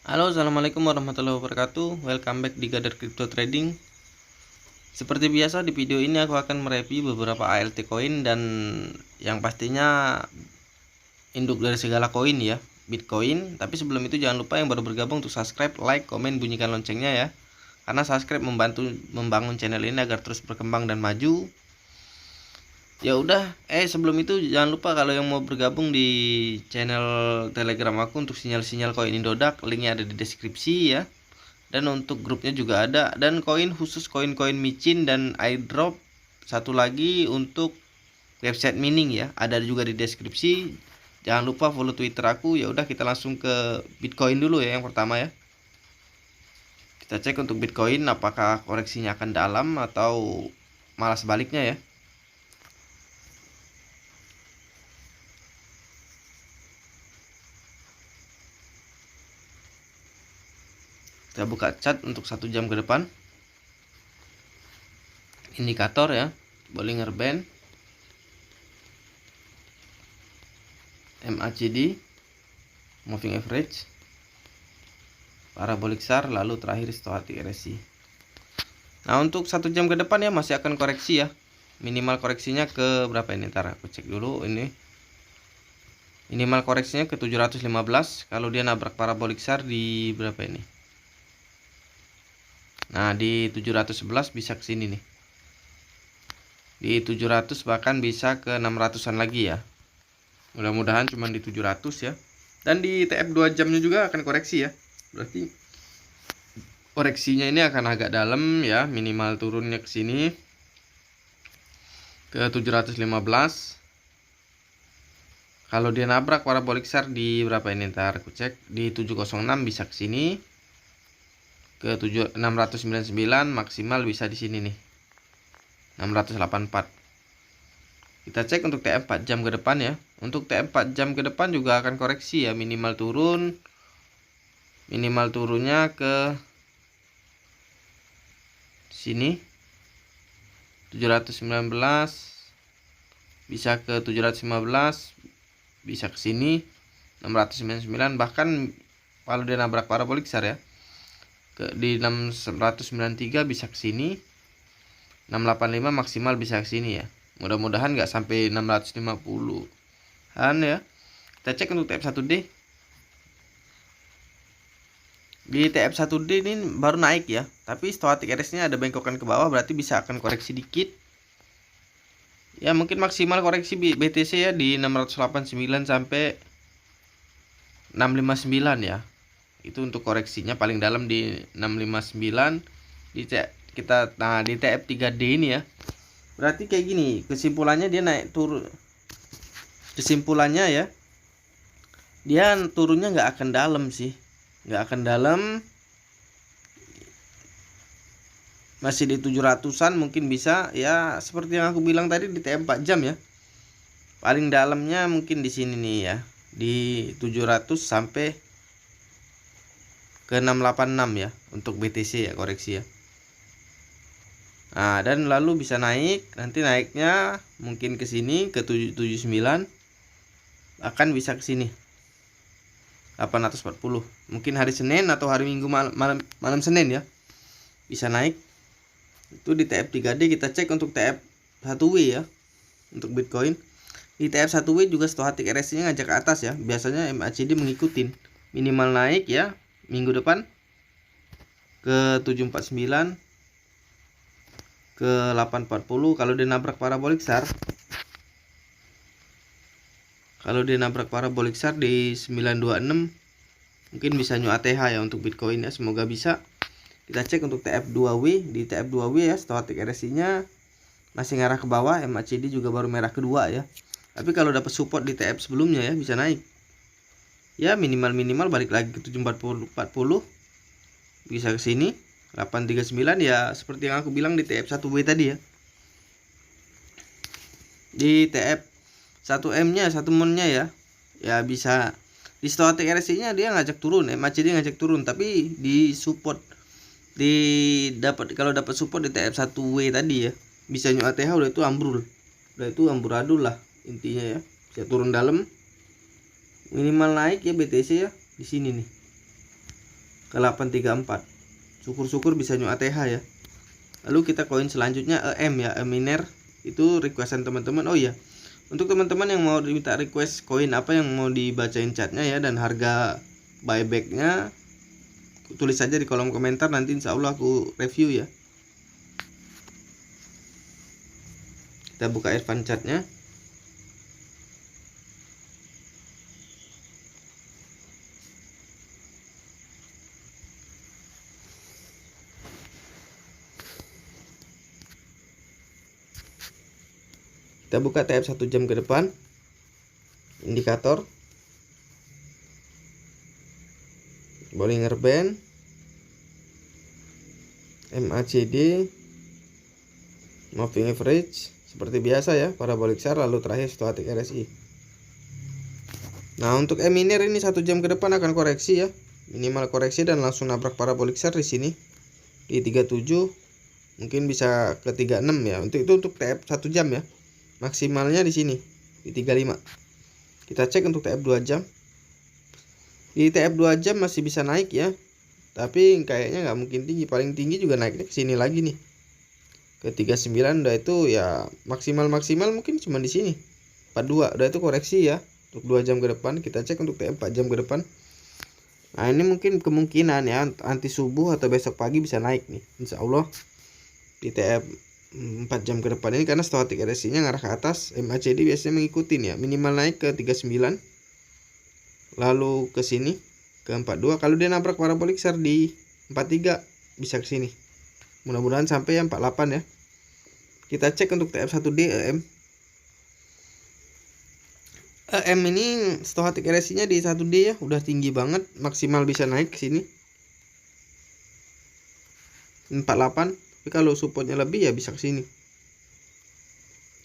Halo, assalamualaikum warahmatullahi wabarakatuh. Welcome back di Gather Crypto Trading. Seperti biasa di video ini aku akan mereview beberapa ALT coin dan yang pastinya induk dari segala koin ya, Bitcoin. Tapi sebelum itu jangan lupa yang baru bergabung untuk subscribe, like, komen, bunyikan loncengnya ya. Karena subscribe membantu membangun channel ini agar terus berkembang dan maju. Ya udah, sebelum itu jangan lupa kalau yang mau bergabung di channel Telegram aku untuk sinyal-sinyal koin Indodax, linknya ada di deskripsi ya. Dan untuk grupnya juga ada, dan koin khusus koin-koin micin dan airdrop satu lagi untuk website mining ya, ada juga di deskripsi. Jangan lupa follow Twitter aku. Ya udah, kita langsung ke Bitcoin dulu ya. Yang pertama ya, kita cek untuk Bitcoin apakah koreksinya akan dalam atau malah sebaliknya ya. Kita buka chart untuk 1 jam ke depan. Indikator ya, Bollinger Band, MACD, Moving Average, parabolic SAR, lalu terakhir stochastic RSI. Nah, untuk 1 jam ke depan ya masih akan koreksi ya. Minimal koreksinya ke berapa ini? Ntar aku cek dulu ini. Minimal koreksinya ke 715. Kalau dia nabrak parabolic SAR di berapa ini? Nah, di 711 bisa ke sini nih. Di 700 bahkan bisa ke 600-an lagi ya. Mudah-mudahan cuma di 700 ya. Dan di TF 2 jamnya juga akan koreksi ya. Berarti koreksinya ini akan agak dalam ya, minimal turunnya ke sini ke 715. Kalau dia nabrak parabolic SAR di berapa ini? Ntar aku cek. Di 706 bisa ke sini ke 699, maksimal bisa di sini nih 684. Kita cek untuk TF 4 jam ke depan ya. Untuk TF 4 jam ke depan juga akan koreksi ya, minimal turun. Minimal turunnya ke sini 719, bisa ke 715, bisa ke sini 699, bahkan kalau dia nabrak parabolic SAR ya di 693 bisa ke sini 685, maksimal bisa ke sini ya. Mudah-mudahan nggak sampai 650-an ya. Kita cek untuk TF1D. Di TF1D ini baru naik ya, tapi stochastic RSI-nya ada bengkokan ke bawah, berarti bisa akan koreksi dikit. Ya mungkin maksimal koreksi BTC ya di 689 sampai 659 ya. Itu untuk koreksinya paling dalam di 659 di di TF3D ini ya. Berarti kayak gini, kesimpulannya dia naik turun. Kesimpulannya ya, dia turunnya nggak akan dalam sih, nggak akan dalam. Masih di 700-an mungkin bisa ya, seperti yang aku bilang tadi di TF 4 jam ya. Paling dalamnya mungkin di sini nih ya, di 700 sampai ke 686 ya untuk BTC ya, koreksi ya. Nah, dan lalu bisa naik, nanti naiknya mungkin ke sini ke 779, akan bisa ke sini 840. Mungkin hari Senin atau hari Minggu malam Senin ya. Bisa naik. Itu di TF3D. Kita cek untuk TF1W ya. Untuk Bitcoin. Di TF1W juga stochastic RSI-nya ngajak ke atas ya. Biasanya MACD mengikutin. Minimal naik ya minggu depan ke 749, ke 840. Kalau dia nabrak parabolic SAR, di 926 mungkin bisa new ATH ya untuk Bitcoin ya. Semoga bisa. Kita cek untuk TF2W. Di TF2W ya, stochastic RSI-nya masih ngarah ke bawah, MACD juga baru merah kedua ya. Tapi kalau dapat support di TF sebelumnya ya bisa naik. Ya minimal balik lagi ke 740, bisa ke sini 839 ya, seperti yang aku bilang di TF1W tadi ya. Di TF 1M-nya, 1 monnya ya. Ya bisa di stochastic RSI-nya dia ngajak turun, MACD ngajak turun, tapi di support kalau dapat support di TF1W tadi ya, bisa new ATH, udah itu ambrul. Udah itu amburadul lah intinya ya. Bisa turun dalam. Minimal naik ya BTC ya di sini nih. ke 834. Syukur-syukur bisa new ATH ya. Lalu kita koin selanjutnya EM ya, Eminer. Itu requestan teman-teman. Oh iya, untuk teman-teman yang mau minta request koin apa yang mau dibacain chatnya ya, dan harga buybacknya, tulis saja di kolom komentar, nanti insya Allah aku review ya. Kita buka Irfan chatnya. Kita buka TF 1 jam ke depan, indikator, Bollinger Band, MACD, moving average, seperti biasa ya, parabolic SAR, lalu terakhir stochastic RSI. Nah, untuk Eminer ini 1 jam ke depan akan koreksi ya, minimal koreksi dan langsung nabrak parabolic SAR di sini di 37, mungkin bisa ke 36 ya. Untuk TF 1 jam ya. Maksimalnya di sini di 35. Kita cek untuk TF 2 jam. Di TF 2 jam masih bisa naik ya. Tapi kayaknya nggak mungkin tinggi, paling tinggi juga naiknya ke sini lagi nih. Ke 39 udah itu ya, maksimal mungkin cuma di sini. 42 udah itu koreksi ya. Untuk 2 jam ke depan kita cek untuk TF 4 jam ke depan. Nah, ini mungkin kemungkinan ya anti subuh atau besok pagi bisa naik nih. Insya Allah di TF 4 jam ke depan ini, karena stochastic RSI nya ngarah ke atas, MACD biasanya mengikutin ya, minimal naik ke 39, lalu ke sini ke 42. Kalau dia nabrak parabolic SAR di 43 bisa ke sini, mudah-mudahan sampai yang 48 ya. Kita cek untuk TF1D EM. EM ini stochastic RSI nya di 1D ya, udah tinggi banget, maksimal bisa naik ke sini 48. Tapi kalau supportnya lebih ya bisa ke sini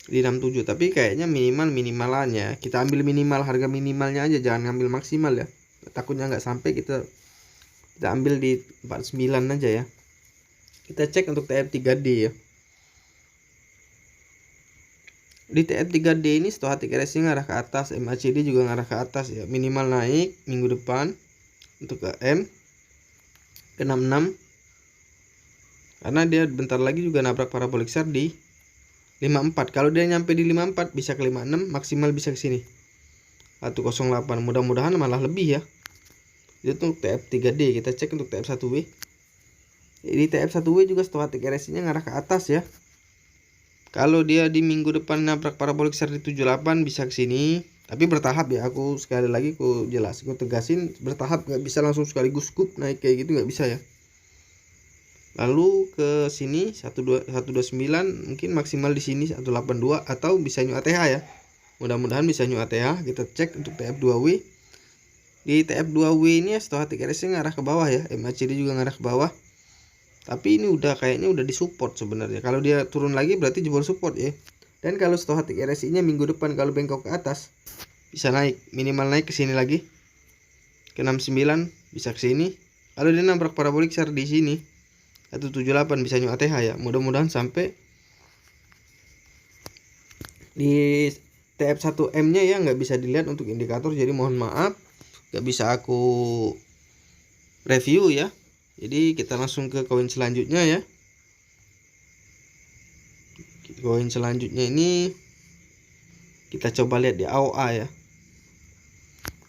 di 67. Tapi kayaknya minimalannya kita ambil minimal, harga minimalnya aja, jangan ngambil maksimal ya. Takutnya nggak sampai, kita ambil di 49 aja ya. Kita cek untuk TF3D ya. Di TF3D ini stochastic RSI ngarah ke atas, MACD juga ngarah ke atas ya. Minimal naik minggu depan untuk EM ke 66. Karena dia bentar lagi juga nabrak parabolic SAR di 54. Kalau dia nyampe di 54 bisa ke 56, maksimal bisa ke sini 108. Mudah-mudahan malah lebih ya. Itu untuk TF3D. Kita cek untuk TF1W. Di TF1W juga stochastic RSI nya ngarah ke atas ya. Kalau dia di minggu depan nabrak parabolic SAR di 78 bisa ke sini, tapi bertahap ya. Aku sekali lagi aku tegasin bertahap, nggak bisa langsung sekaligus scoop naik kayak gitu, nggak bisa ya. Lalu ke sini 129, mungkin maksimal di sini 182 atau bisa new ATH ya. Mudah-mudahan bisa new ATH. Kita cek untuk TF2W. Di TF2W ini ya stochastic RSI ngarah ke bawah ya, MACD juga ngarah ke bawah. Tapi ini kayaknya udah disupport sebenarnya. Kalau dia turun lagi berarti jebol support ya. Dan kalau stochastic RSI nya minggu depan kalau bengkok ke atas bisa naik, minimal naik ke sini lagi ke 69, bisa ke sini. Kalau dia nabrak parabolic SAR di sini 178 bisa new ATH ya. Mudah-mudahan sampai di TF1M nya ya, nggak bisa dilihat untuk indikator, jadi mohon maaf nggak bisa aku review ya. Jadi kita langsung ke koin selanjutnya ya. Koin selanjutnya ini kita coba lihat di AOA ya.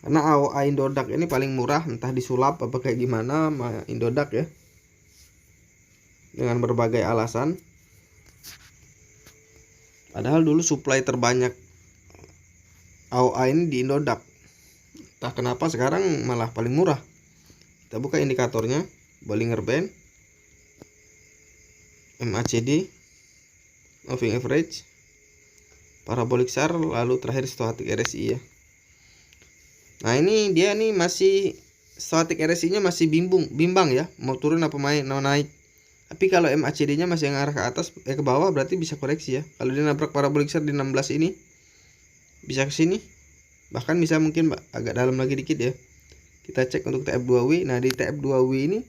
Karena AOA Indodax ini paling murah, entah disulap apa kayak gimana sama Indodax ya, dengan berbagai alasan. Padahal dulu supply terbanyak AOA ini di Indodax. Entah kenapa sekarang malah paling murah. Kita buka indikatornya, Bollinger Band, MACD, moving average, parabolic SAR, lalu terakhir stochastic RSI ya. Nah, ini dia nih masih stochastic RSI nya masih bimbang ya, mau turun apa mau naik. Tapi kalau MACD nya masih ngarah ke atas ke bawah, berarti bisa koreksi ya. Kalau dia nabrak parabolic SAR di 16 ini bisa ke sini, bahkan bisa mungkin agak dalam lagi dikit ya. Kita cek untuk TF2W. Nah, di TF2W ini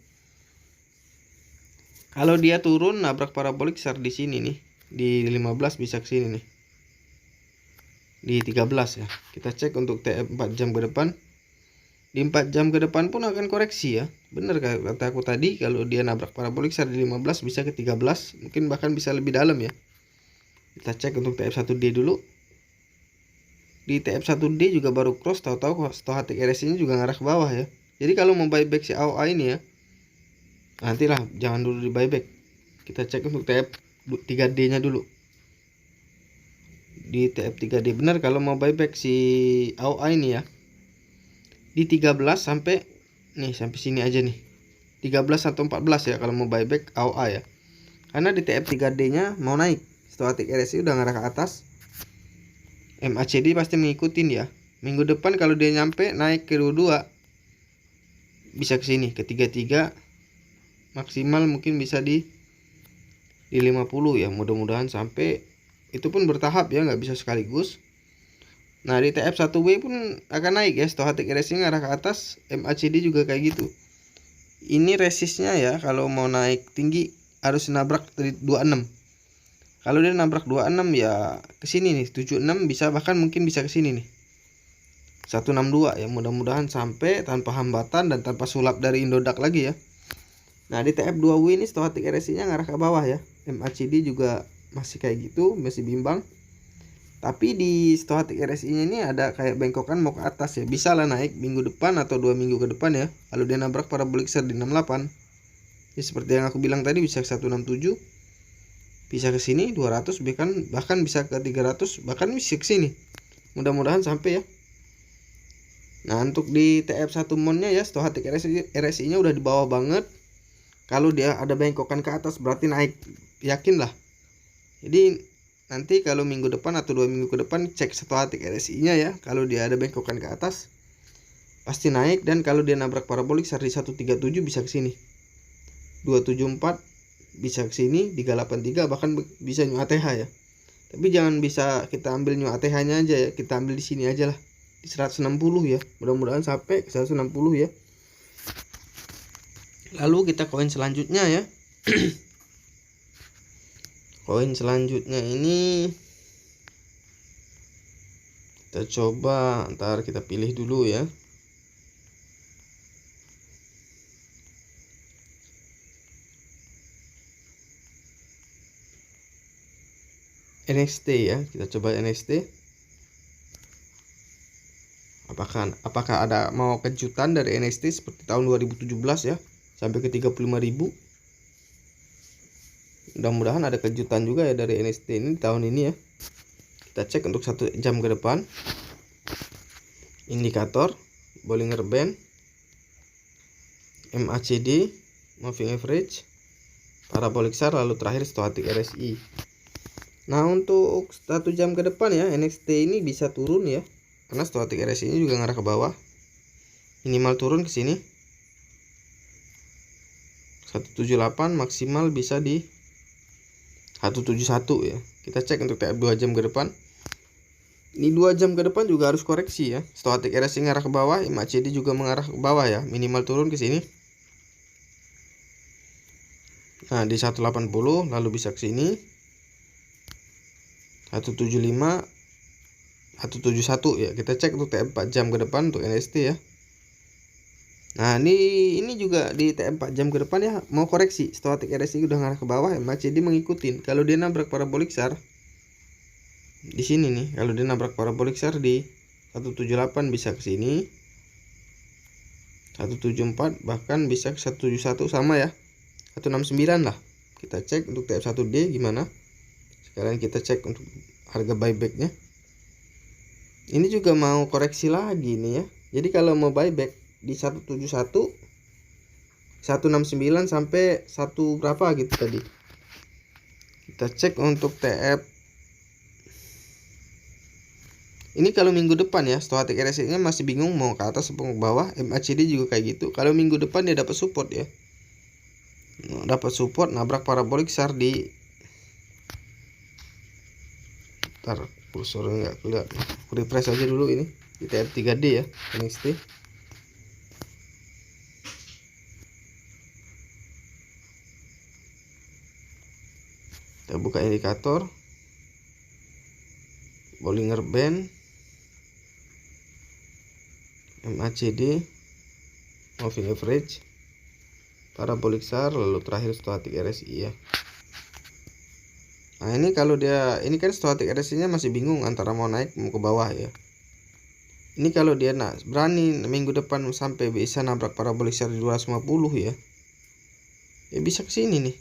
kalau dia turun nabrak parabolic SAR di sini nih di 15 bisa ke sini nih di 13 ya. Kita cek untuk TF 4 jam ke depan. di 4 jam ke depan pun akan koreksi ya. Bener kata aku tadi, kalau dia nabrak parabolik SAR di 15 bisa ke 13, mungkin bahkan bisa lebih dalam ya. Kita cek untuk TF1D dulu. Di TF1D juga baru cross, tahu-tahu stochastic RSI nya juga ngarah ke bawah ya. Jadi kalau mau buyback si AOA ini ya, nantilah, jangan dulu di buyback. Kita cek untuk TF3D nya dulu. Di TF3D benar kalau mau buyback si AOA ini ya, di 13 sampai sini aja nih, 13 atau 14 ya kalau mau buyback AOA ya. Karena di TF3D nya mau naik, stochastic RSI udah ngarah ke atas, MACD pasti ngikutin ya. Minggu depan kalau dia nyampe naik ke 22 bisa ke sini ke 33, maksimal mungkin bisa di 50 ya. Mudah-mudahan sampai, itu pun bertahap ya, nggak bisa sekaligus. Nah di TF1W pun akan naik ya, stochastic RSI ngarah ke atas, MACD juga kayak gitu. Ini resistnya ya, kalau mau naik tinggi harus nabrak dari 26. Kalau dia nabrak 26 ya ke sini nih 76, bisa bahkan mungkin bisa ke sini nih 162 ya. Mudah-mudahan sampai tanpa hambatan dan tanpa sulap dari Indodax lagi ya. Nah di TF2W ini stochastic RSI-nya ngarah ke bawah ya. MACD juga masih kayak gitu, masih bimbang. Tapi di stochastic RSI-nya ini ada kayak bengkokan mau ke atas ya. Bisa lah naik minggu depan atau 2 minggu ke depan ya. Kalau dia nabrak parabolik SAR di 68. Ya seperti yang aku bilang tadi, bisa ke 167. Bisa ke sini 200, bahkan bisa ke 300, bahkan bisa ke sini. Mudah-mudahan sampai ya. Nah untuk di TF1 monnya ya, stochastic RSI-nya udah di bawah banget. Kalau dia ada bengkokan ke atas berarti naik, yakin lah. Jadi nanti kalau minggu depan atau 2 minggu ke depan cek stochastic RSI-nya ya. Kalau dia ada bengkokan ke atas pasti naik, dan kalau dia nabrak parabolik SAR di 137 bisa ke sini. 274 bisa ke sini, 383 bahkan bisa new ATH ya. Tapi jangan bisa kita ambil new ATH-nya aja ya, kita ambil di sini aja lah. Di 160 ya. Mudah-mudahan sampai ke 160 ya. Lalu kita koin selanjutnya ya. Koin selanjutnya ini kita coba, ntar kita pilih dulu ya. NXT ya, kita coba NXT. Apakah ada mau kejutan dari NXT seperti tahun 2017 ya, sampai ke 35.000. Mudah-mudahan ada kejutan juga ya dari NXT ini tahun ini ya. Kita cek untuk 1 jam ke depan. Indikator, Bollinger Band, MACD, Moving Average, parabolik SAR, lalu terakhir stochastic RSI. Nah untuk 1 jam ke depan ya, NXT ini bisa turun ya, karena stochastic RSI ini juga ngarah ke bawah. Minimal turun ke sini 178, maksimal bisa di 171 ya. Kita cek untuk TF 2 jam ke depan. Ini 2 jam ke depan juga harus koreksi ya. Stochastic RSI ngarah ke bawah, MACD juga mengarah ke bawah ya. Minimal turun ke sini. Nah, di 180 lalu bisa ke sini. 175, 171 ya. Kita cek untuk TF 4 jam ke depan untuk NXT ya. Nah, ini juga di TF 4 jam ke depan ya, mau koreksi. Stochastic RSI udah ngarah ke bawah, MACD mengikutin. Kalau dia nabrak parabolik SAR di sini nih, kalau dia nabrak parabolik SAR di 178 bisa ke sini. 174 bahkan bisa ke 171 sama ya. 169 lah. Kita cek untuk TF1D gimana. Sekarang kita cek untuk harga buybacknya. Ini juga mau koreksi lagi nih ya. Jadi kalau mau buyback di 171, 169 sampai 1 berapa gitu tadi. Kita cek untuk TF. Ini kalau minggu depan ya, stochastic RSI-nya masih bingung mau ke atas atau ke bawah. MACD juga kayak gitu. Kalau minggu depan dia dapat support ya. Dapat support, nabrak parabolik SAR di, ntar kursornya nggak kelihatan, refresh aja dulu ini di TF3D ya, NXT. Kita buka indikator, Bollinger Band, MACD, moving average, parabolic SAR, lalu terakhir stochastic RSI ya. Nah ini kalau dia, ini kan stochastic RSI nya masih bingung antara mau naik mau ke bawah ya. Ini kalau dia berani minggu depan sampai bisa nabrak parabolic SAR di 250 ya, ya bisa ke sini nih.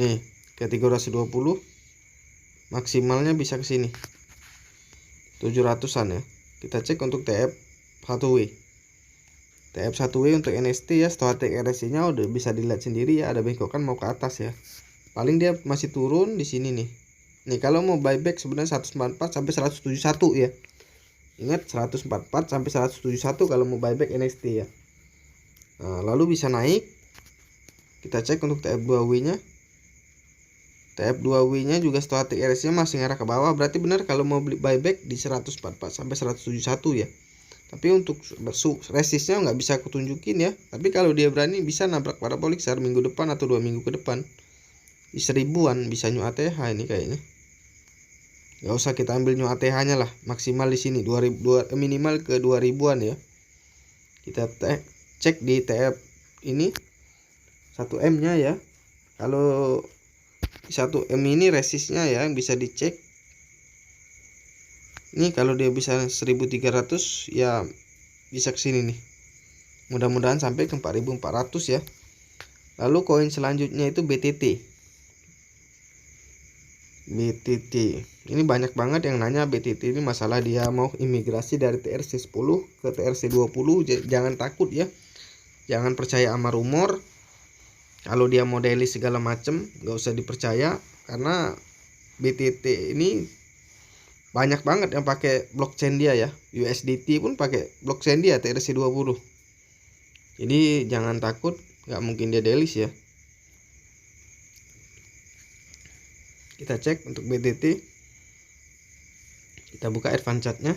Nih ke 320, maksimalnya bisa ke sini 700-an ya. Kita cek untuk TF1W. TF1W untuk NST ya, stochastic RSI nya udah bisa dilihat sendiri ya, ada bengkokan mau ke atas ya. Paling dia masih turun di sini nih. Nih kalau mau buyback sebenarnya 144 sampai 171 ya. Ingat 144 sampai 171 kalau mau buyback NXT ya. Nah, lalu bisa naik. Kita cek untuk TF2W nya. TF2W nya juga stochastic RSI nya masih ngarah ke bawah, berarti benar kalau mau beli buyback di 144 sampai 171 ya. Tapi untuk resistnya nggak bisa aku tunjukin ya. Tapi kalau dia berani bisa nabrak parabolic SAR minggu depan atau 2 minggu ke depan. Di 1000-an bisa new ATH ini kayaknya. Gak usah kita ambil new ATH nya lah, maksimal di sini 2000, minimal ke 2000-an ya. Kita cek di TF ini 1M nya ya. Kalau 1M ini resistnya ya yang bisa dicek. Ini kalau dia bisa 1300 ya bisa ke sini nih. Mudah-mudahan sampai ke 4400 ya. Lalu koin selanjutnya itu BTT. Ini banyak banget yang nanya BTT ini, masalah dia mau imigrasi dari TRC 10 ke TRC 20. Jangan takut ya. Jangan percaya sama rumor. Kalau dia modeli segala macem gak usah dipercaya, karena BTT ini banyak banget yang pakai blockchain dia ya. USDT pun pakai blockchain dia TRC 20. Jadi jangan takut, gak mungkin dia delis ya. Kita cek untuk BTT. Kita buka advance chartnya.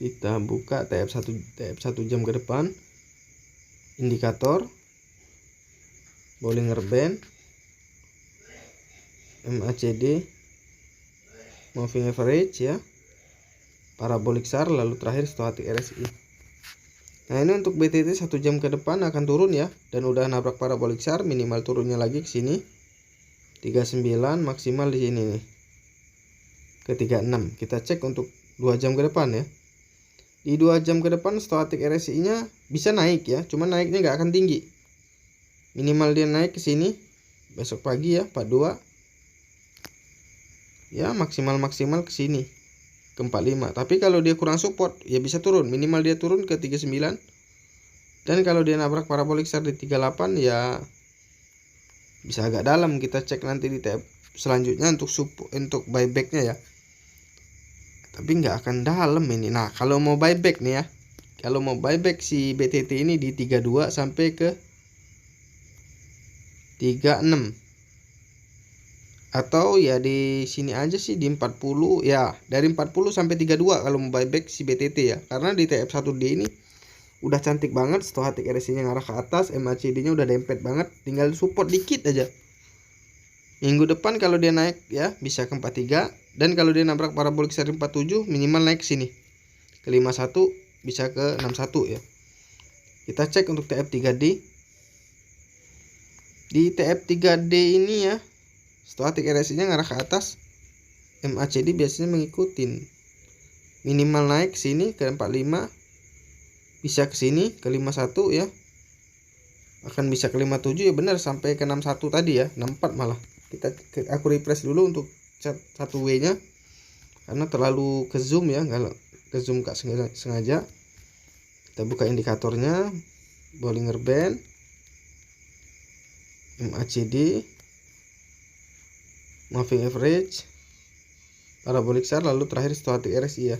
Kita buka TF1 jam ke depan, indikator, Bollinger Band, MACD, moving average ya, parabolic SAR, lalu terakhir stochastic RSI. Nah ini untuk BTT 1 jam ke depan akan turun ya, dan udah nabrak parabolic SAR, minimal turunnya lagi ke sini 39, maksimal di sini nih ke 36. Kita cek untuk 2 jam ke depan ya. Di 2 jam ke depan stochastic RSI nya bisa naik ya, cuman naiknya nggak akan tinggi. Minimal dia naik ke sini besok pagi ya 42 ya, maksimal ke sini ke 45. Tapi kalau dia kurang support ya bisa turun, minimal dia turun ke 39. Dan kalau dia nabrak parabolic SAR di 38 ya bisa agak dalam. Kita cek nanti di tab selanjutnya untuk buybacknya ya, tapi nggak akan dalam ini. Nah kalau mau buyback nih ya, kalau mau buyback si BTT ini di 32 sampai ke 36, atau ya di sini aja sih di 40 ya, dari 40 sampai 32 kalau mau buyback si BTT ya. Karena di TF1D ini udah cantik banget, stochastic RSI nya ngarah ke atas, MACD nya udah dempet banget, tinggal support dikit aja. Minggu depan kalau dia naik ya bisa ke 43, dan kalau dia nabrak parabolic SAR 47 minimal naik sini ke 51, bisa ke 61 ya. Kita cek untuk TF3D. Di TF3D ini ya stochastic RSI nya ngarah ke atas, MACD biasanya mengikutin. Minimal naik sini ke 45, bisa ke sini ke 51 ya. Akan bisa ke 57 ya, benar sampai ke 61 tadi ya, 64 malah. Aku refresh dulu untuk chat 1W nya karena terlalu ke zoom ya, kalau ke zoom gak sengaja. Kita buka indikatornya, Bollinger Band, MACD, moving average, parabolic SAR, lalu terakhir stochastic RSI ya.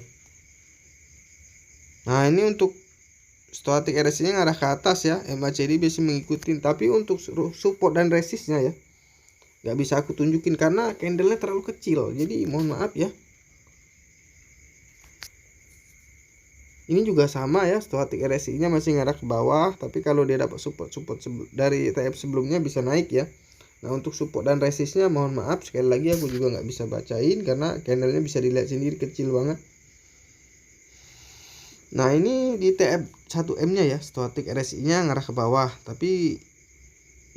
Nah ini untuk stochastic RSI nya ngarah ke atas ya, MACD biasanya mengikuti. Tapi untuk support dan resistnya ya nggak bisa aku tunjukin karena candlenya terlalu kecil, jadi mohon maaf ya. Ini juga sama ya, static RSI nya masih ngarah ke bawah, tapi kalau dia dapat support dari TF sebelumnya bisa naik ya. Nah untuk support dan resistnya mohon maaf sekali lagi aku juga nggak bisa bacain karena candlenya bisa dilihat sendiri kecil banget. Nah ini di TF 1M nya ya, static RSI nya ngarah ke bawah, tapi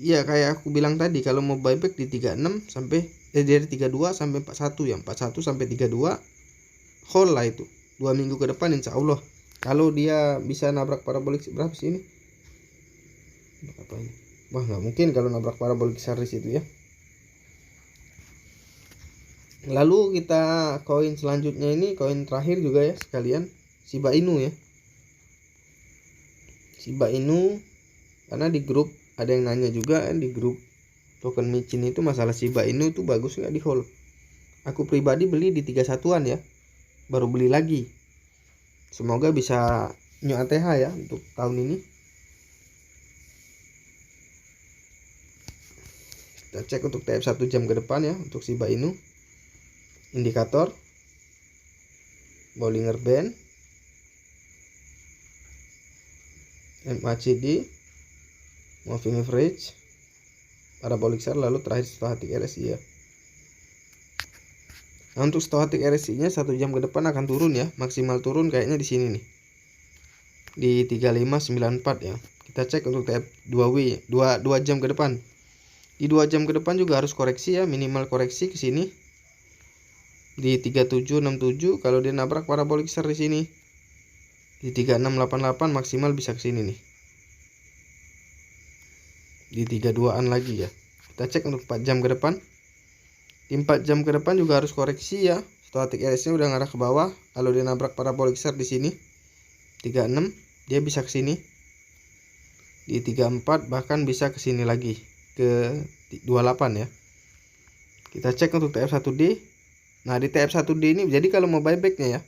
ya kayak aku bilang tadi, kalau mau buyback di 36 sampai dari 32 sampai 41 ya, 41 sampai 32 hold lah itu 2 minggu ke depan insya Allah. Kalau dia bisa nabrak parabolik berapa sih ini? Apa ini? Wah nggak mungkin kalau nabrak parabolik series itu ya. Lalu kita koin selanjutnya ini, koin terakhir juga ya sekalian, Shiba Inu ya. Shiba Inu, karena di grup ada yang nanya juga kan, di grup token micin itu masalah Shiba Inu itu bagus nggak di hold. Aku pribadi beli di 31-an ya, baru beli lagi. Semoga bisa new ATH ya untuk tahun ini. Kita cek untuk TF 1 jam ke depan ya untuk Shiba Inu. Indikator Bollinger Band, MACD, Moving Average, Parabolic SAR, lalu terakhir Stochastic RSI ya. Nah untuk Stochastic RSI nya 1 jam ke depan akan turun ya, maksimal turun kayaknya di sini nih, di 3594 ya. Kita cek untuk TF 2W 2 jam ke depan. Di 2 jam ke depan juga harus koreksi ya, minimal koreksi ke sini di 3767. Kalau dia nabrak parabolic SAR di sini di 3688 maksimal bisa ke sini nih, di 32-an lagi ya. Kita cek untuk 4 jam ke depan. Di 4 jam ke depan juga harus koreksi ya. Stochastic RSI nya udah ngarah ke bawah. Kalau dia nabrak parabolic SAR di sini 36, dia bisa ke sini di 34, bahkan bisa ke sini lagi ke 28 ya. Kita cek untuk TF1D. Nah di TF1D ini jadi kalau mau buybacknya ya,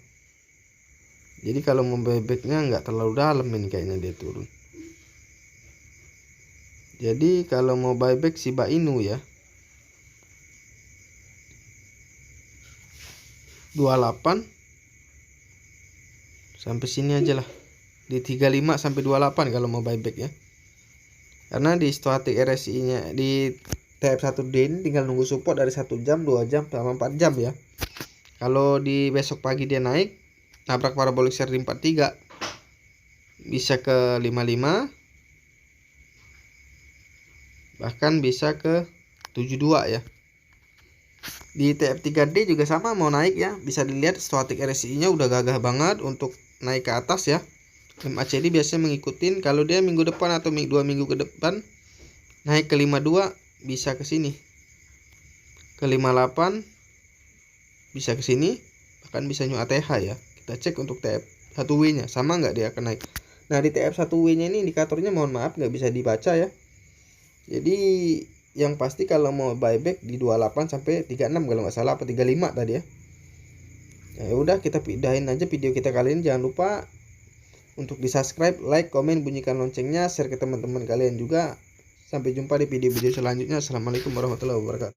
jadi kalau mau buybacknya nggak terlalu dalam ini kayaknya dia turun. Jadi kalau mau buyback Shiba Inu ya 28 sampai sini aja lah, di 35 sampai 28 kalau mau buyback ya. Karena di Stochastic RSI nya di TF1D ini tinggal nunggu support dari 1 jam, 2 jam sama 4 jam ya. Kalau di besok pagi dia naik nabrak parabolic SAR di 43 bisa ke 55, bahkan bisa ke 72 ya. Di TF3D juga sama mau naik ya, bisa dilihat Stochastic RSI nya udah gagah banget untuk naik ke atas ya. MACD biasanya ngikutin, kalau dia minggu depan atau 2 minggu ke depan naik ke 52 bisa ke sini, ke 58 bisa ke sini, bahkan bisa new ATH ya. Kita cek untuk TF1W nya sama nggak dia akan naik. Nah di TF1W nya ini indikatornya mohon maaf nggak bisa dibaca ya. Jadi yang pasti kalau mau buyback di 28 sampai 36 kalau nggak salah, apa 35 tadi ya. Nah, ya udah kita pindahin aja video kita kali ini. Jangan lupa untuk di subscribe, like, komen, bunyikan loncengnya, share ke teman-teman kalian juga. Sampai jumpa di video-video selanjutnya. Assalamualaikum warahmatullahi wabarakatuh.